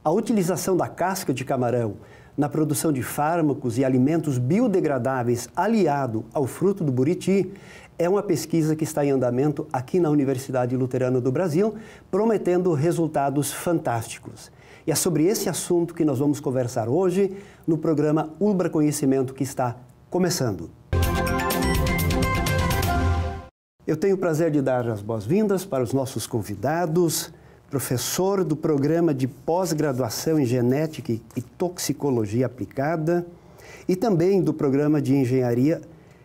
A utilização da casca de camarão na produção de fármacos e alimentos biodegradáveis aliado ao fruto do buriti é uma pesquisa que está em andamento aqui na Universidade Luterana do Brasil, prometendo resultados fantásticos. E é sobre esse assunto que nós vamos conversar hoje no programa Ubra Conhecimento, que está começando. Eu tenho o prazer de dar as boas-vindas para os nossos convidados, professor do programa de pós-graduação em Genética e Toxicologia Aplicada e também do programa de Engenharia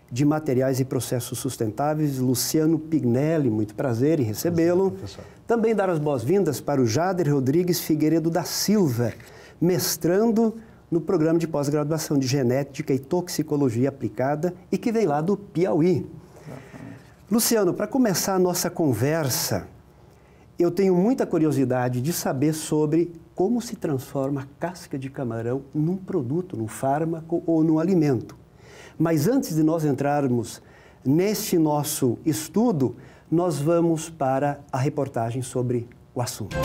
de Materiais e Processos Sustentáveis, Luciano Pignelli, muito prazer em recebê-lo. Também dar as boas-vindas para o Jader Rodrigues Figueiredo da Silva, mestrando no programa de pós-graduação de Genética e Toxicologia Aplicada e que vem lá do Piauí. Luciano, para começar a nossa conversa, eu tenho muita curiosidade de saber sobre como se transforma a casca de camarão num produto, num fármaco ou num alimento. Mas antes de nós entrarmos neste nosso estudo, nós vamos para a reportagem sobre o assunto.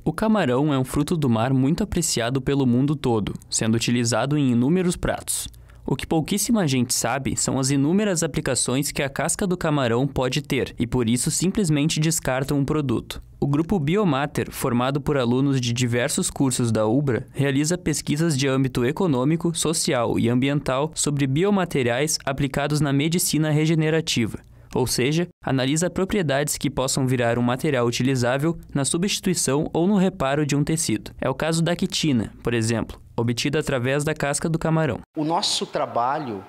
O camarão é um fruto do mar muito apreciado pelo mundo todo, sendo utilizado em inúmeros pratos. O que pouquíssima gente sabe são as inúmeras aplicações que a casca do camarão pode ter e por isso simplesmente descartam o produto. O grupo Biomatter, formado por alunos de diversos cursos da Ubra, realiza pesquisas de âmbito econômico, social e ambiental sobre biomateriais aplicados na medicina regenerativa, ou seja, analisa propriedades que possam virar um material utilizável na substituição ou no reparo de um tecido. É o caso da quitina, por exemplo, obtida através da casca do camarão. O nosso trabalho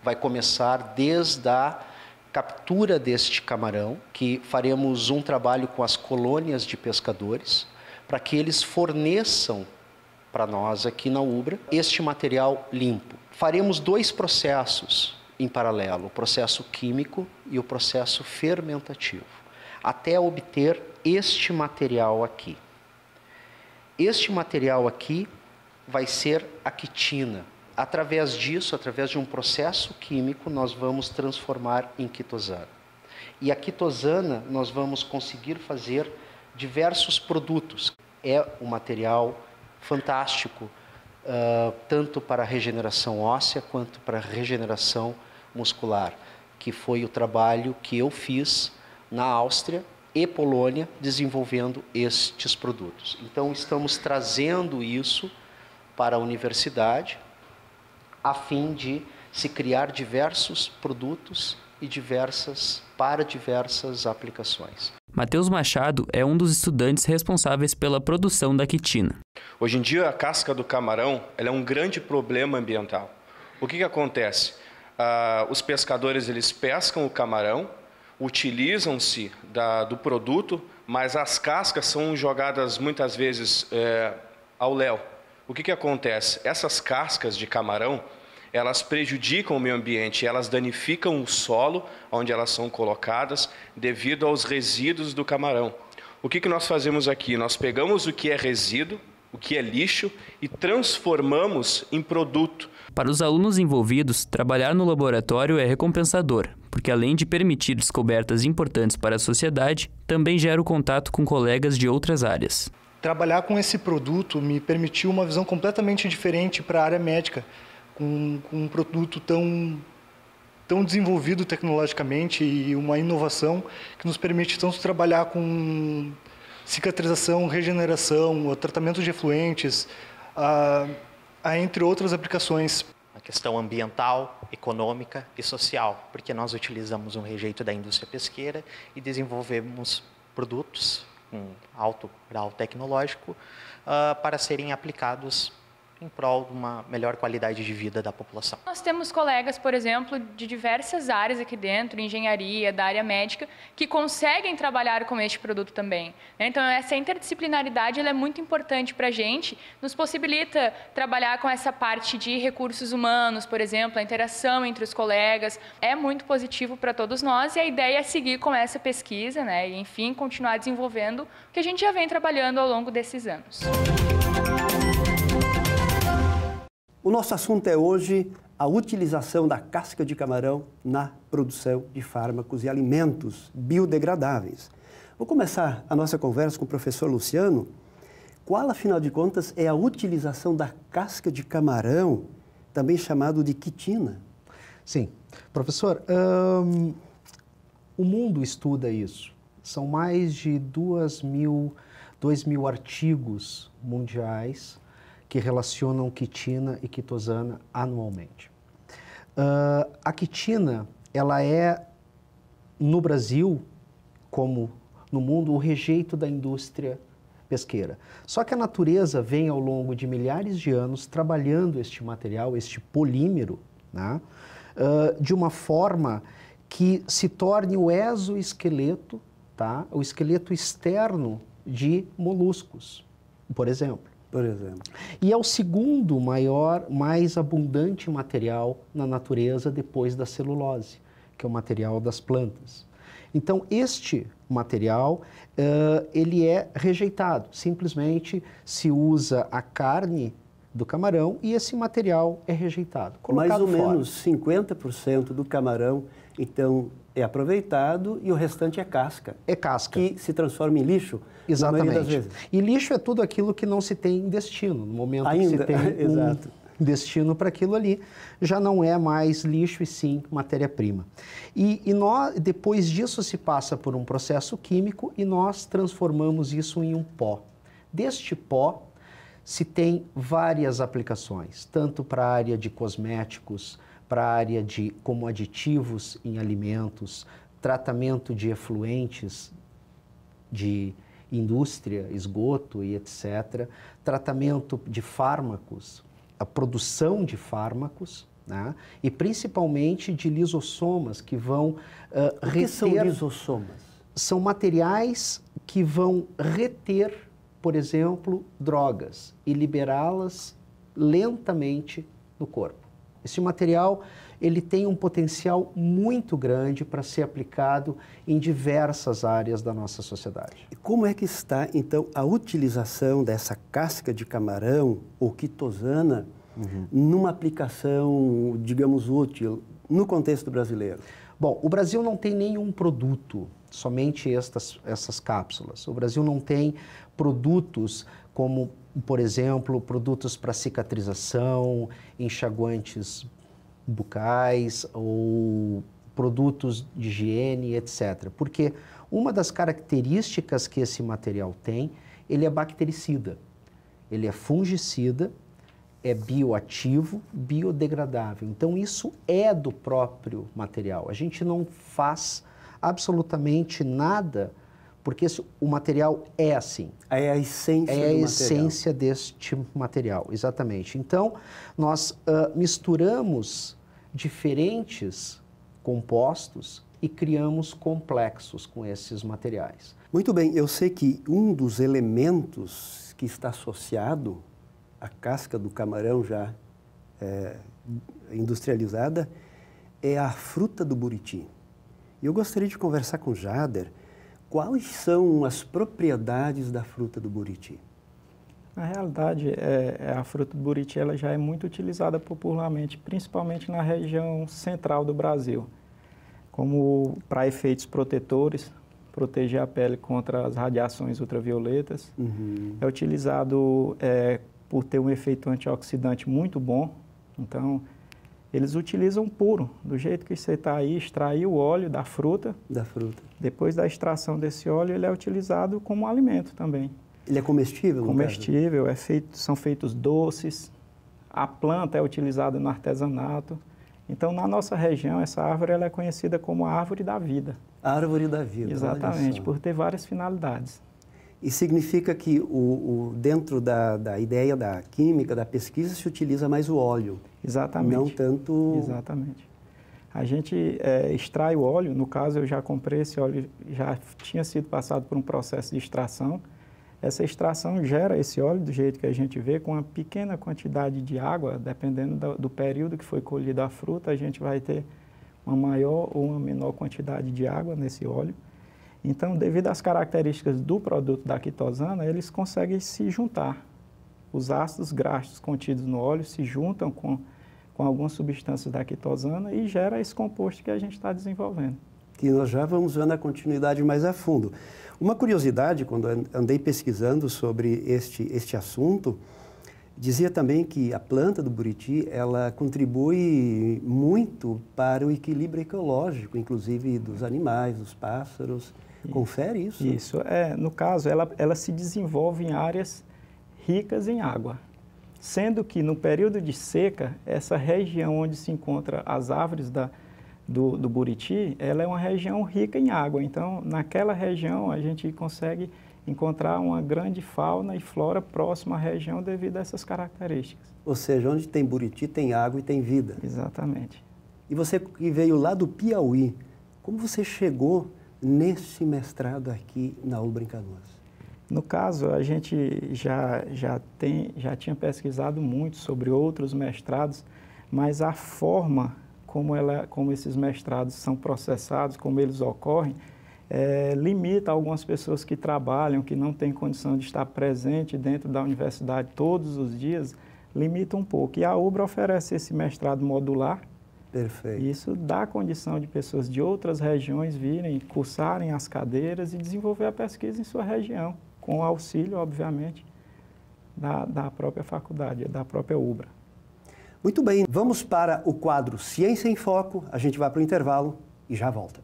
vai começar desde a captura deste camarão, que faremos um trabalho com as colônias de pescadores, para que eles forneçam para nós aqui na Ubra este material limpo. Faremos dois processos em paralelo, o processo químico e o processo fermentativo, até obter este material aqui. Este material aqui vai ser a quitina. Através disso, através de um processo químico, nós vamos transformar em quitosana. E a quitosana nós vamos conseguir fazer diversos produtos. É um material fantástico, tanto para a regeneração óssea quanto para a regeneração muscular, que foi o trabalho que eu fiz na Áustria e Polônia, desenvolvendo estes produtos. Então, estamos trazendo isso para a universidade, a fim de se criar diversos produtos e para diversas aplicações. Matheus Machado é um dos estudantes responsáveis pela produção da quitina. Hoje em dia, a casca do camarão ela é um grande problema ambiental. O que acontece? Os pescadores eles pescam o camarão, utilizam-se do produto, mas as cascas são jogadas muitas vezes ao léu. O que acontece? Essas cascas de camarão, elas prejudicam o meio ambiente, elas danificam o solo onde elas são colocadas devido aos resíduos do camarão. O que nós fazemos aqui? Nós pegamos o que é resíduo, o que é lixo e transformamos em produto. Para os alunos envolvidos, trabalhar no laboratório é recompensador, porque além de permitir descobertas importantes para a sociedade, também gera o contato com colegas de outras áreas. Trabalhar com esse produto me permitiu uma visão completamente diferente para a área médica, com um produto tão desenvolvido tecnologicamente e uma inovação que nos permite tanto trabalhar com cicatrização, regeneração, o tratamento de efluentes, entre outras aplicações. A questão ambiental, econômica e social, porque nós utilizamos um rejeito da indústria pesqueira e desenvolvemos produtos com alto grau tecnológico para serem aplicados em prol de uma melhor qualidade de vida da população. Nós temos colegas, por exemplo, de diversas áreas aqui dentro, engenharia, da área médica, que conseguem trabalhar com este produto também. Então, essa interdisciplinaridade ela é muito importante para a gente, nos possibilita trabalhar com essa parte de recursos humanos, por exemplo, a interação entre os colegas, é muito positivo para todos nós e a ideia é seguir com essa pesquisa, né, e, enfim, continuar desenvolvendo o que a gente já vem trabalhando ao longo desses anos. O nosso assunto é hoje a utilização da casca de camarão na produção de fármacos e alimentos biodegradáveis. Vou começar a nossa conversa com o professor Luciano. Qual, afinal de contas, é a utilização da casca de camarão, também chamado de quitina? Sim. Professor, o mundo estuda isso. São mais de 2.000 artigos mundiais que relacionam quitina e quitosana anualmente. A quitina, ela é, no Brasil, como no mundo, o rejeito da indústria pesqueira. Só que a natureza vem ao longo de milhares de anos trabalhando este material, este polímero, né, de uma forma que se torne o exoesqueleto, tá, o esqueleto externo de moluscos, por exemplo. E é o segundo mais abundante material na natureza depois da celulose, que é o material das plantas. Então, este material, ele é rejeitado. Simplesmente se usa a carne do camarão e esse material é rejeitado. Mais ou menos 50% do camarão, então, é aproveitado e o restante é casca. É casca. Que se transforma em lixo, exatamente, na maioria das vezes. E lixo é tudo aquilo que não se tem destino. No momento ainda, que se tem exato, destino para aquilo ali, já não é mais lixo e sim matéria-prima. E depois disso se passa por um processo químico e nós transformamos isso em um pó. Deste pó se tem várias aplicações, tanto para a área de cosméticos, para a área de como aditivos em alimentos, tratamento de efluentes de indústria, esgoto e etc., tratamento de fármacos, a produção de fármacos, né? E principalmente de lisossomas que vão reter... O que são lisossomas? São materiais que vão reter, por exemplo, drogas e liberá-las lentamente no corpo. Esse material, ele tem um potencial muito grande para ser aplicado em diversas áreas da nossa sociedade. E como é que está, então, a utilização dessa casca de camarão ou quitosana numa aplicação, digamos, útil no contexto brasileiro? Bom, o Brasil não tem nenhum produto, somente essas cápsulas. O Brasil não tem produtos como, por exemplo, produtos para cicatrização, enxaguantes bucais ou produtos de higiene, etc. Porque uma das características que esse material tem, ele é bactericida, ele é fungicida, é bioativo, biodegradável. Então, isso é do próprio material. A gente não faz absolutamente nada porque o material é assim. É a essência do material. É a essência deste material, exatamente. Então, nós misturamos diferentes compostos e criamos complexos com esses materiais. Muito bem, eu sei que um dos elementos que está associado à casca do camarão já industrializada é a fruta do buriti. E eu gostaria de conversar com o Jader. Quais são as propriedades da fruta do buriti? Na realidade, a fruta do buriti ela já é muito utilizada popularmente, principalmente na região central do Brasil, como para efeitos protetores, proteger a pele contra as radiações ultravioletas. É utilizado por ter um efeito antioxidante muito bom, então eles utilizam puro, do jeito que você está aí, extrair o óleo da fruta. Depois da extração desse óleo, ele é utilizado como alimento também. Ele é comestível? Comestível, são feitos doces, a planta é utilizada no artesanato. Então, na nossa região, essa árvore ela é conhecida como a árvore da vida. A árvore da vida. Exatamente, por ter várias finalidades. E significa que dentro da ideia da química, da pesquisa, se utiliza mais o óleo. Exatamente. Não tanto... Exatamente. A gente extrai o óleo, no caso eu já comprei esse óleo, já tinha sido passado por um processo de extração. Essa extração gera esse óleo do jeito que a gente vê, com uma pequena quantidade de água, dependendo do período que foi colhida a fruta, a gente vai ter uma maior ou uma menor quantidade de água nesse óleo. Então, devido às características do produto da quitosana, eles conseguem se juntar. Os ácidos graxos contidos no óleo se juntam com algumas substâncias da quitosana e gera esse composto que a gente está desenvolvendo. que nós já vamos ver na continuidade mais a fundo. Uma curiosidade, quando andei pesquisando sobre este assunto, dizia também que a planta do buriti, ela contribui muito para o equilíbrio ecológico, inclusive dos animais, dos pássaros. Confere isso? Isso. No caso, ela se desenvolve em áreas ricas em água. Sendo que no período de seca, essa região onde se encontram as árvores do buriti, ela é uma região rica em água. Então, naquela região, a gente consegue encontrar uma grande fauna e flora próxima à região devido a essas características. Ou seja, onde tem buriti, tem água e tem vida. Exatamente. E você que veio lá do Piauí, como você chegou nesse mestrado aqui na ULBRA em Canoas? No caso, a gente já tinha pesquisado muito sobre outros mestrados, mas a forma como esses mestrados são processados, como eles ocorrem, limita algumas pessoas que trabalham, que não têm condição de estar presente dentro da universidade todos os dias, limita um pouco. E a ULBRA oferece esse mestrado modular. Perfeito. E isso dá condição de pessoas de outras regiões virem, cursarem as cadeiras e desenvolver a pesquisa em sua região, com o auxílio, obviamente, da própria faculdade, da própria ULBRA. Muito bem, vamos para o quadro Ciência em Foco, a gente vai para o intervalo e já volta.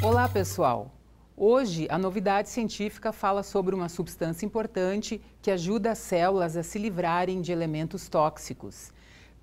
Olá, pessoal! Hoje, a novidade científica fala sobre uma substância importante que ajuda as células a se livrarem de elementos tóxicos.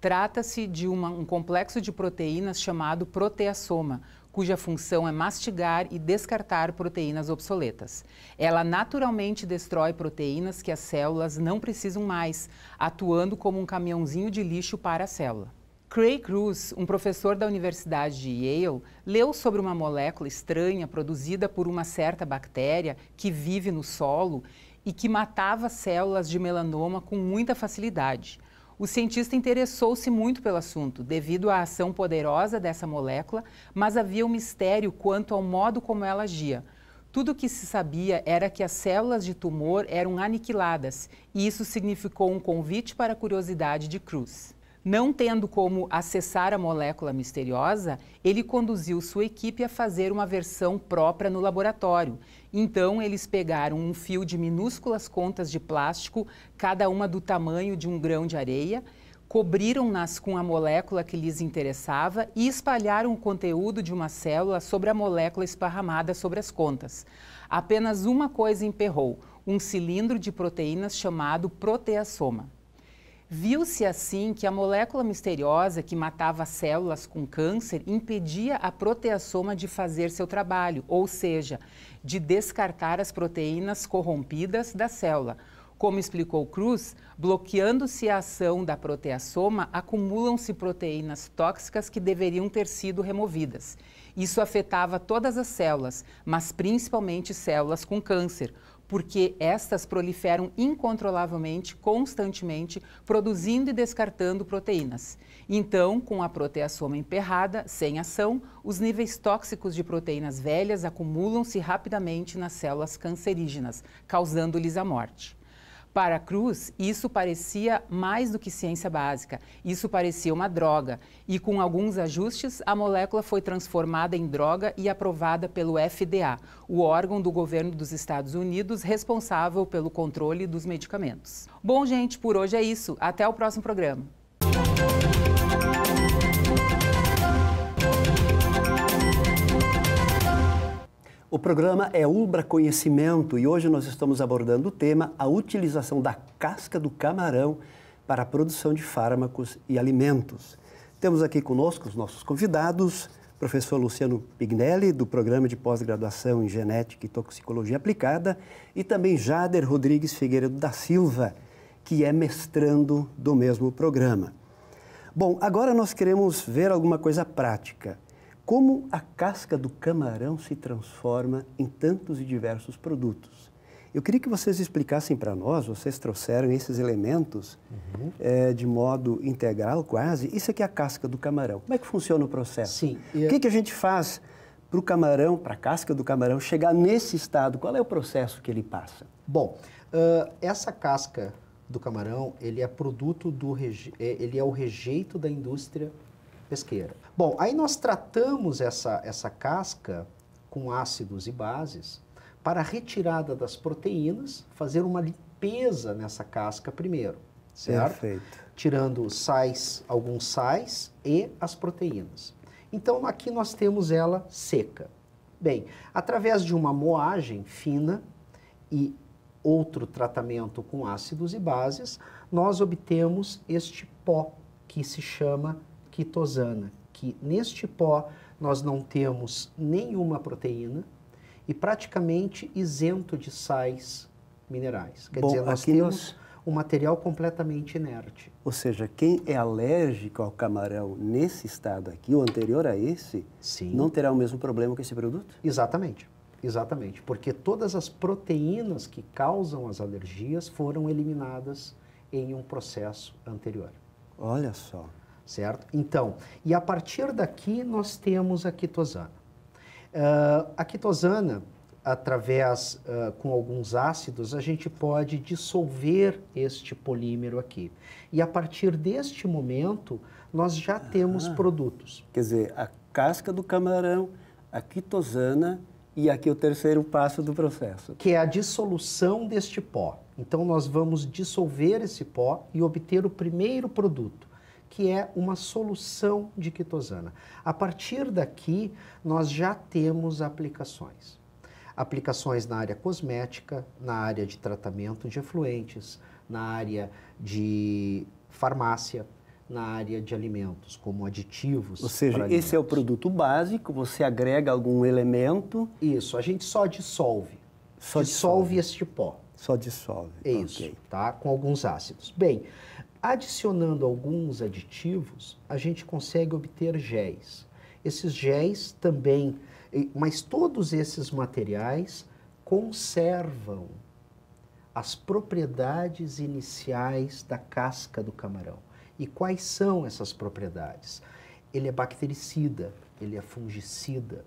Trata-se de um complexo de proteínas chamado proteassoma, cuja função é mastigar e descartar proteínas obsoletas. Ela naturalmente destrói proteínas que as células não precisam mais, atuando como um caminhãozinho de lixo para a célula. Craig Cruz, um professor da Universidade de Yale, leu sobre uma molécula estranha produzida por uma certa bactéria que vive no solo e que matava células de melanoma com muita facilidade. O cientista interessou-se muito pelo assunto, devido à ação poderosa dessa molécula, mas havia um mistério quanto ao modo como ela agia. Tudo o que se sabia era que as células de tumor eram aniquiladas, e isso significou um convite para a curiosidade de Cruz. Não tendo como acessar a molécula misteriosa, ele conduziu sua equipe a fazer uma versão própria no laboratório. Então, eles pegaram um fio de minúsculas contas de plástico, cada uma do tamanho de um grão de areia, cobriram-nas com a molécula que lhes interessava e espalharam o conteúdo de uma célula sobre a molécula esparramada sobre as contas. Apenas uma coisa emperrou, um cilindro de proteínas chamado proteassoma. Viu-se assim que a molécula misteriosa que matava células com câncer impedia a proteassoma de fazer seu trabalho, ou seja, de descartar as proteínas corrompidas da célula. Como explicou Cruz, bloqueando-se a ação da proteassoma, acumulam-se proteínas tóxicas que deveriam ter sido removidas. Isso afetava todas as células, mas principalmente células com câncer, porque estas proliferam incontrolavelmente, constantemente, produzindo e descartando proteínas. Então, com a proteassoma emperrada, sem ação, os níveis tóxicos de proteínas velhas acumulam-se rapidamente nas células cancerígenas, causando-lhes a morte. Para Cruz, isso parecia mais do que ciência básica, isso parecia uma droga, e com alguns ajustes, a molécula foi transformada em droga e aprovada pelo FDA, o órgão do governo dos Estados Unidos responsável pelo controle dos medicamentos. Bom, gente, por hoje é isso. Até o próximo programa. O programa é ULBRA Conhecimento e hoje nós estamos abordando o tema a utilização da casca do camarão para a produção de fármacos e alimentos. Temos aqui conosco os nossos convidados, professor Luciano Pignelli, do Programa de Pós-Graduação em Genética e Toxicologia Aplicada, e também Jader Rodrigues Figueiredo da Silva, que é mestrando do mesmo programa. Bom, agora nós queremos ver alguma coisa prática. Como a casca do camarão se transforma em tantos e diversos produtos? Eu queria que vocês explicassem para nós, vocês trouxeram esses elementos de modo integral quase. Isso aqui é a casca do camarão. Como é que funciona o processo? Sim. O que a gente faz para o camarão, para a casca do camarão, chegar nesse estado? Qual é o processo que ele passa? Bom, essa casca do camarão, ele é produto ele é o rejeito da indústria pesqueira. Bom, aí nós tratamos essa casca com ácidos e bases para a retirada das proteínas, fazer uma limpeza nessa casca primeiro, certo? Perfeito. Tirando sais, alguns sais e as proteínas. Então aqui nós temos ela seca. Bem, através de uma moagem fina e outro tratamento com ácidos e bases, nós obtemos este pó que se chama quitosana, que neste pó nós não temos nenhuma proteína e praticamente isento de sais minerais. Quer dizer, nós temos um material completamente inerte. Ou seja, quem é alérgico ao camarão nesse estado aqui, ou anterior a esse, Sim. não terá o mesmo problema com esse produto? Exatamente. Exatamente, porque todas as proteínas que causam as alergias foram eliminadas em um processo anterior. Olha só. Certo? Então, e a partir daqui nós temos a quitosana. A quitosana, através, com alguns ácidos, a gente pode dissolver este polímero aqui. E a partir deste momento, nós já temos produtos. Quer dizer, a casca do camarão, a quitosana e aqui o terceiro passo do processo. Que é a dissolução deste pó. Então, nós vamos dissolver esse pó e obter o primeiro produto, que é uma solução de quitosana. A partir daqui, nós já temos aplicações. Aplicações na área cosmética, na área de tratamento de efluentes, na área de farmácia, na área de alimentos, como aditivos. Ou seja, esse é o produto básico, você agrega algum elemento. Isso, a gente só dissolve. Dissolve este pó. Só dissolve. É isso, tá? Com alguns ácidos. Bem, adicionando alguns aditivos, a gente consegue obter géis. Esses géis também, mas todos esses materiais conservam as propriedades iniciais da casca do camarão. E quais são essas propriedades? Ele é bactericida, ele é fungicida,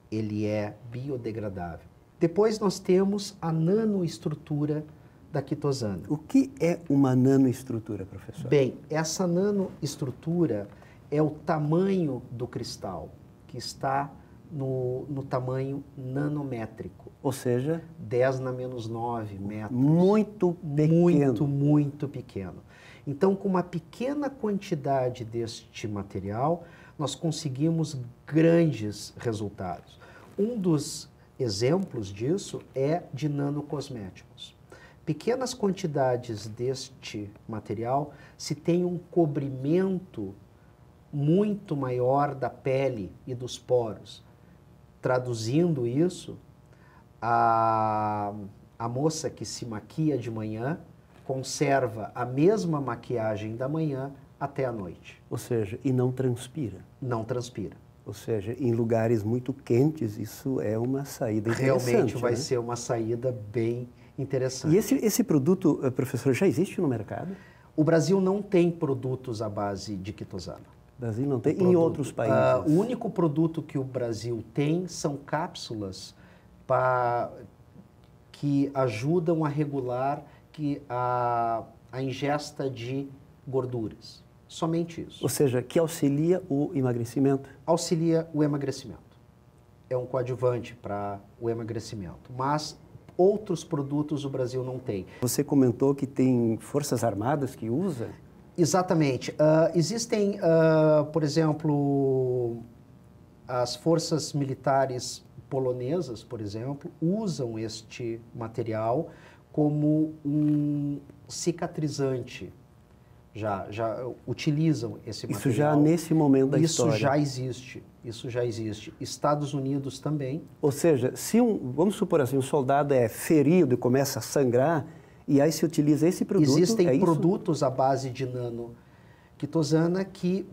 ele é biodegradável. Depois nós temos a nanoestrutura da quitosana. O que é uma nanoestrutura, professor? Bem, essa nanoestrutura é o tamanho do cristal, que está no tamanho nanométrico. Ou seja? 10 na menos 9 metros. Muito pequeno. Muito pequeno. Então, com uma pequena quantidade deste material, nós conseguimos grandes resultados. Um dos exemplos disso é de nanocosméticos. Pequenas quantidades deste material se tem um cobrimento muito maior da pele e dos poros. Traduzindo isso, a moça que se maquia de manhã conserva a mesma maquiagem da manhã até a noite. Ou seja, e não transpira. Não transpira. Ou seja, em lugares muito quentes, isso é uma saída interessante. Realmente vai né? ser uma saída bem interessante. E esse produto, professor, já existe no mercado? O Brasil não tem produtos à base de quitosana. O Brasil não tem? Em outros países? O único produto que o Brasil tem são cápsulas que ajudam a regular a ingesta de gorduras. Somente isso. Ou seja, que auxilia o emagrecimento? Auxilia o emagrecimento. É um coadjuvante para o emagrecimento. Mas outros produtos o Brasil não tem. Você comentou que tem forças armadas que usam? Exatamente. Existem, por exemplo, as forças militares polonesas, por exemplo, usam este material como um cicatrizante. Já utilizam esse material. Isso já nesse momento da história? Isso já existe. Estados Unidos também. Ou seja, se vamos supor assim, um soldado é ferido e começa a sangrar, e aí se utiliza esse produto. Existem produtos à base de nanoquitosana que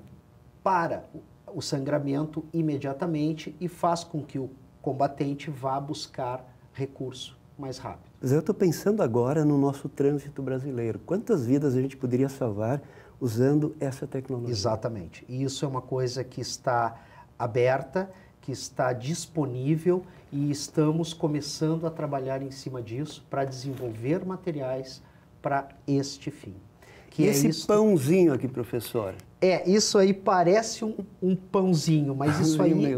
para o sangramento imediatamente e faz com que o combatente vá buscar recurso mais rápido. Eu estou pensando agora no nosso trânsito brasileiro. Quantas vidas a gente poderia salvar usando essa tecnologia? Exatamente. E isso é uma coisa que está aberta, que está disponível e estamos começando a trabalhar em cima disso para desenvolver materiais para este fim. Que e esse pãozinho aqui, professor? Isso aí parece um pãozinho, mas isso aí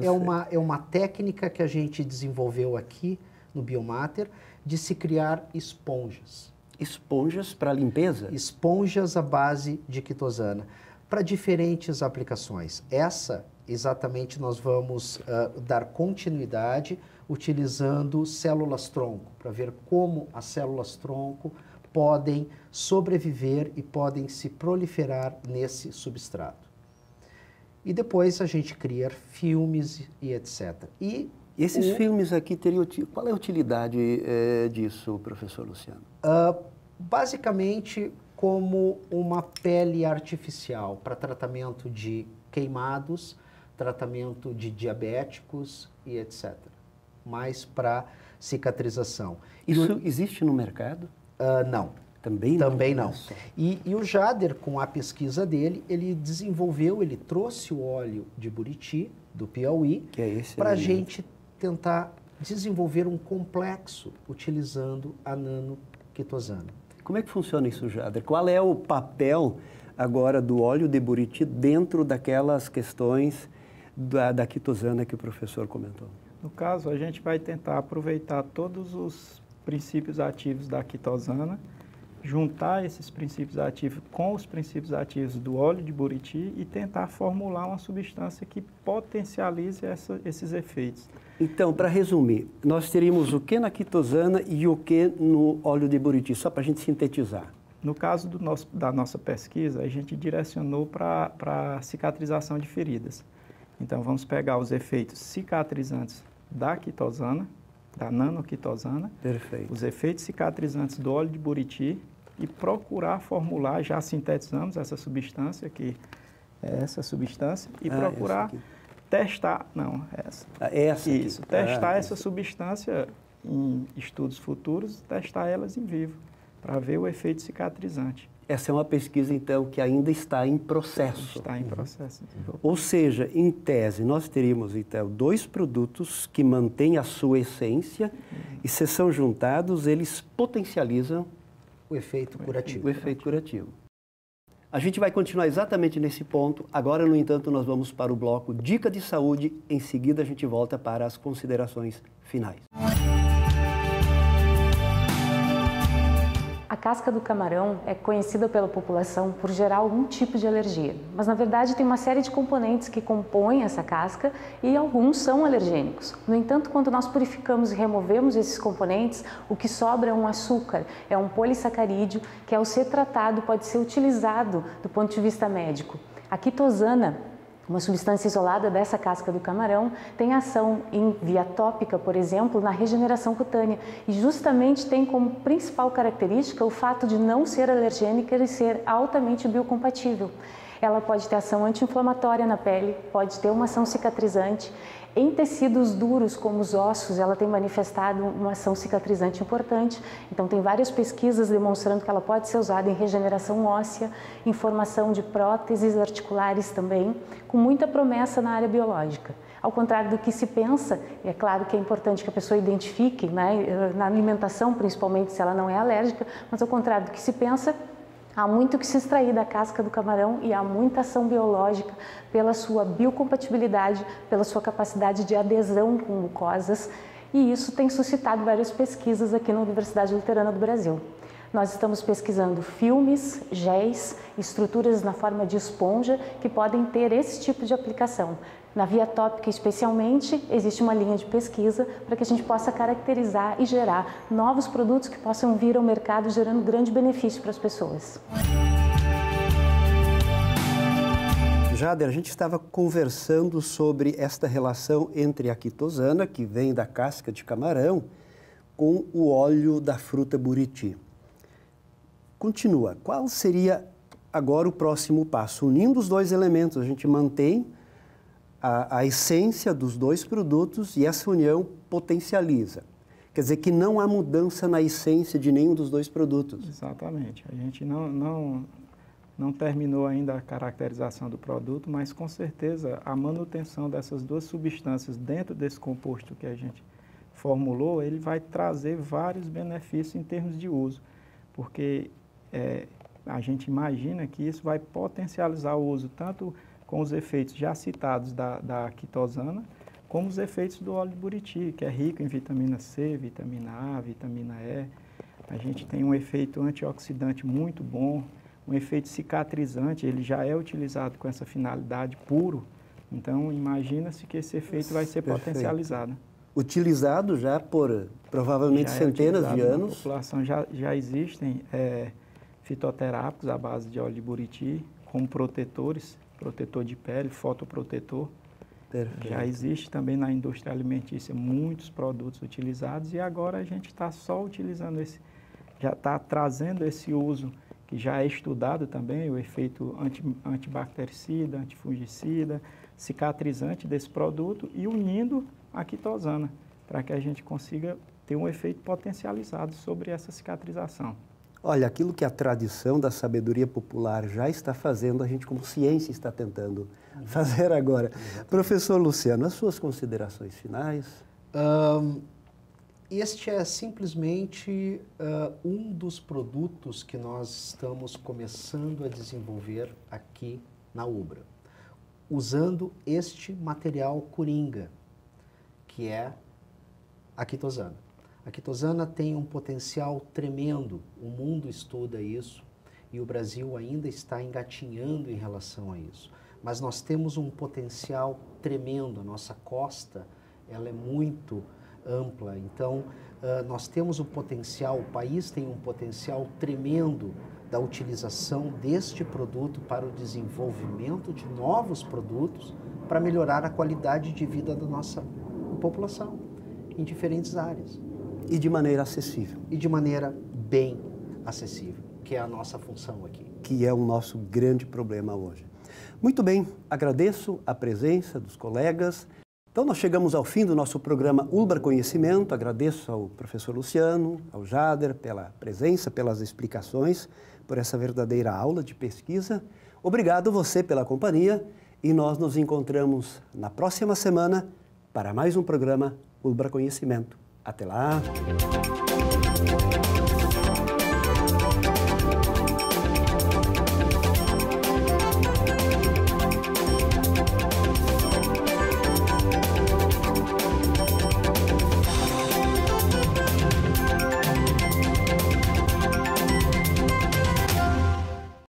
é uma técnica que a gente desenvolveu aqui no Biomatter de se criar esponjas. Esponjas para limpeza? Esponjas à base de quitosana, para diferentes aplicações. Essa, exatamente, nós vamos dar continuidade utilizando células-tronco, para ver como as células-tronco podem sobreviver e podem se proliferar nesse substrato. E depois a gente cria filmes e etc. E esses filmes aqui teriam... Qual é a utilidade disso, professor Luciano? Basicamente como uma pele artificial para tratamento de queimados, tratamento de diabéticos e etc. Mais para cicatrização. Isso existe no mercado? Não. Também não? Também não. E o Jader, com a pesquisa dele, ele trouxe o óleo de Buriti, do Piauí, para a gente tentar desenvolver um complexo utilizando a nanoquitosana. Como é que funciona isso, Jader? Qual é o papel agora do óleo de Buriti dentro daquelas questões da quitosana que o professor comentou? No caso, a gente vai tentar aproveitar todos os princípios ativos da quitosana, juntar esses princípios ativos com os princípios ativos do óleo de Buriti e tentar formular uma substância que potencialize esses efeitos. Então, para resumir, nós teríamos o que na quitosana e o que no óleo de Buriti, só para a gente sintetizar. No caso da nossa pesquisa, a gente direcionou para a cicatrização de feridas. Então, vamos pegar os efeitos cicatrizantes da quitosana, da nanoquitosana, os efeitos cicatrizantes do óleo de Buriti e procurar formular, já sintetizamos essa substância aqui, essa substância, e procurar testar, testar essa substância em estudos futuros, testar elas em vivo, para ver o efeito cicatrizante. Essa é uma pesquisa, então, que ainda está em processo. Está em processo. Ou seja, em tese, nós teríamos, então, 2 produtos que mantêm a sua essência e, se são juntados, eles potencializam o efeito curativo. O efeito curativo. A gente vai continuar exatamente nesse ponto. Agora, no entanto, nós vamos para o bloco Dica de Saúde. Em seguida, a gente volta para as considerações finais. A casca do camarão é conhecida pela população por gerar algum tipo de alergia, mas na verdade tem uma série de componentes que compõem essa casca e alguns são alergênicos. No entanto, quando nós purificamos e removemos esses componentes, o que sobra é um açúcar, é um polissacarídeo que ao ser tratado pode ser utilizado do ponto de vista médico. A quitosana, uma substância isolada dessa casca do camarão, tem ação em via tópica, por exemplo, na regeneração cutânea e justamente tem como principal característica o fato de não ser alergênica e ser altamente biocompatível. Ela pode ter ação anti-inflamatória na pele, pode ter uma ação cicatrizante. Em tecidos duros, como os ossos, ela tem manifestado uma ação cicatrizante importante. Então, tem várias pesquisas demonstrando que ela pode ser usada em regeneração óssea, em formação de próteses articulares também, com muita promessa na área biológica. Ao contrário do que se pensa, é claro que é importante que a pessoa identifique, né, na alimentação, principalmente se ela não é alérgica, mas ao contrário do que se pensa, há muito que se extrair da casca do camarão e há muita ação biológica pela sua biocompatibilidade, pela sua capacidade de adesão com mucosas, e isso tem suscitado várias pesquisas aqui na Universidade Luterana do Brasil. Nós estamos pesquisando filmes, géis, estruturas na forma de esponja que podem ter esse tipo de aplicação. Na via tópica, especialmente, existe uma linha de pesquisa para que a gente possa caracterizar e gerar novos produtos que possam vir ao mercado gerando grande benefício para as pessoas. Jader, a gente estava conversando sobre esta relação entre a quitosana, que vem da casca de camarão, com o óleo da fruta buriti. Continua. Qual seria agora o próximo passo? Unindo os 2 elementos, a gente mantém a essência dos 2 produtos e essa união potencializa. Quer dizer que não há mudança na essência de nenhum dos 2 produtos. Exatamente. A gente não terminou ainda a caracterização do produto, mas com certeza a manutenção dessas 2 substâncias dentro desse composto que a gente formulou, ele vai trazer vários benefícios em termos de uso, porque a gente imagina que isso vai potencializar o uso tanto com os efeitos já citados da quitosana, como os efeitos do óleo de buriti, que é rico em vitamina C, vitamina A, vitamina E. A gente tem um efeito antioxidante muito bom, um efeito cicatrizante, ele já é utilizado com essa finalidade puro, então imagina-se que esse efeito vai ser potencializado. Utilizado já por provavelmente centenas de anos. Na população já existem fitoterápicos à base de óleo de buriti, como protetores, protetor de pele, fotoprotetor. Perfeito. Já existe também na indústria alimentícia muitos produtos utilizados e agora a gente está só utilizando já está trazendo esse uso que já é estudado também, o efeito antibactericida, antifungicida, cicatrizante desse produto e unindo a quitosana para que a gente consiga ter um efeito potencializado sobre essa cicatrização. Olha, aquilo que a tradição da sabedoria popular já está fazendo, a gente como ciência está tentando fazer agora. Professor Luciano, as suas considerações finais? Este é simplesmente um dos produtos que nós estamos começando a desenvolver aqui na Ubra, usando este material coringa, que é a quitosana. A quitosana tem um potencial tremendo, o mundo estuda isso e o Brasil ainda está engatinhando em relação a isso. Mas nós temos um potencial tremendo, a nossa costa ela é muito ampla, então nós temos o potencial, o país tem um potencial tremendo da utilização deste produto para o desenvolvimento de novos produtos para melhorar a qualidade de vida da nossa população em diferentes áreas. E de maneira acessível. E de maneira bem acessível, que é a nossa função aqui. Que é o nosso grande problema hoje. Muito bem, agradeço a presença dos colegas. Então, nós chegamos ao fim do nosso programa Ubra Conhecimento. Agradeço ao professor Luciano, ao Jader, pela presença, pelas explicações, por essa verdadeira aula de pesquisa. Obrigado você pela companhia e nós nos encontramos na próxima semana para mais um programa Ubra Conhecimento. Até lá!